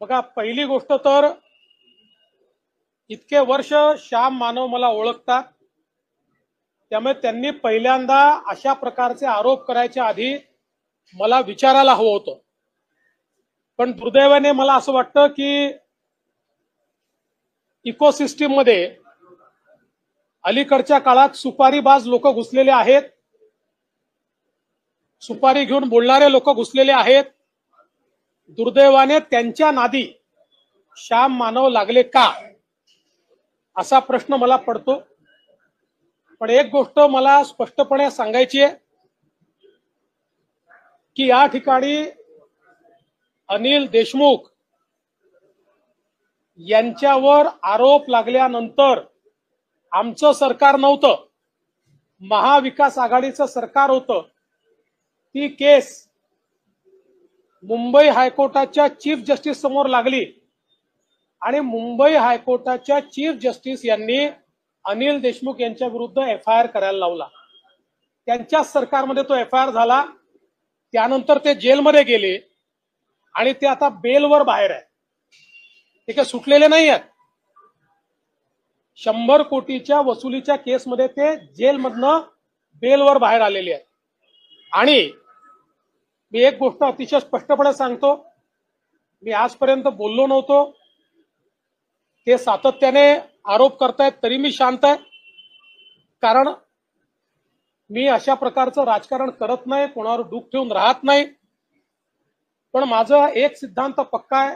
बघा, पहिली गोष्ट तर इतके वर्ष श्याम मानव मला ओळखतात, त्यामुळे त्यांनी पहिल्यांदा अशा प्रकारचे आरोप करायच्या आधी मला विचारायला हवं होतं. पण दुर्दैवाने मला असं वाटतं की इकोसिस्टीम मध्ये अलीकडच्या काळात सुपारीबाज लोक घुसलेले आहेत, सुपारी घेऊन बोलणारे लोक घुसलेले आहेत. दुर्दैवाने त्यांच्या नादी श्याम मानव लागले का, असा प्रश्न मला पडतो. पण एक गोष्ट मला स्पष्टपणे सांगायची आहे की या ठिकाणी अनिल देशमुख यांच्यावर आरोप लागल्यानंतर आमचं सरकार नव्हतं, महाविकास आघाडीचं सरकार होतं. ती केस मुंबई हायकोर्टाच्या चीफ जस्टिस समोर लागली आणि मुंबई हायकोर्टाच्या चीफ जस्टिस यांनी अनिल देशमुख यांच्या विरुद्ध एफआयआर करायला लावला. त्यांच्याच सरकारमध्ये तो एफआयआर झाला. त्यानंतर ते जेलमध्ये गेले आणि ते आता बेलवर बाहेर आहे. ते काही सुटलेले नाही आहेत. 100 कोटीच्या वसुलीच्या केसमध्ये ते जेलमधनं बेलवर बाहेर आलेले आहेत. आणि मी एक गोष्ट अतिशय स्पष्टपणे सांगतो, मी आजपर्यंत बोललो नव्हतो. ते सातत्याने आरोप करतायत तरी मी शांत आहे, कारण मी अशा प्रकारचं राजकारण करत नाही, कोणावर डूक ठेवून राहत नाही. पण माझा एक सिद्धांत पक्का आहे,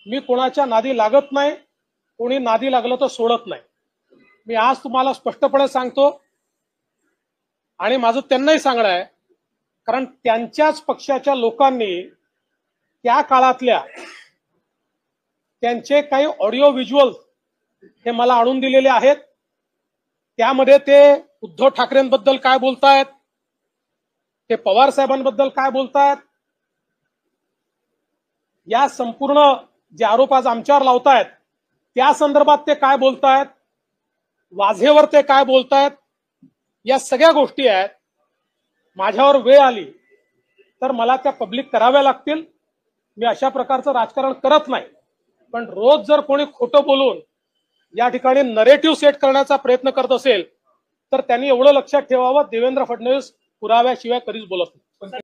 मी कोणाच्या नादी लागत नाही, कोणी नादी लागलं तर सोडत नाही. मी आज तुम्हाला स्पष्टपणे सांगतो आणि माझं त्यांनाही सांगणं आहे, कारण त्यांच्याच पक्षाच्या लोकांनी त्या काळातल्या त्यांचे काही ऑडिओ व्हिज्युअल हे मला आणून दिलेले आहेत. त्यामध्ये ते उद्धव ठाकरेंबद्दल काय बोलतायत, ते पवार साहेबांबद्दल काय बोलतायत, या संपूर्ण जे आरोप आज आमच्यावर लावतायत त्या संदर्भात ते काय बोलतायत, वाझेवर ते काय बोलतायत, या सगळ्या गोष्टी आहेत. माझ्यावर वेळ आली तर मला त्या पब्लिक कराव्या लागतील. मी अशा प्रकारचं राजकारण करत नाही. पण रोज जर कोणी खोटं बोलून या ठिकाणी नरेटिव्ह सेट करण्याचा प्रयत्न करत असेल तर त्यांनी एवढं लक्षात ठेवावं, देवेंद्र फडणवीस पुराव्याशिवाय कधीच बोलत नाही.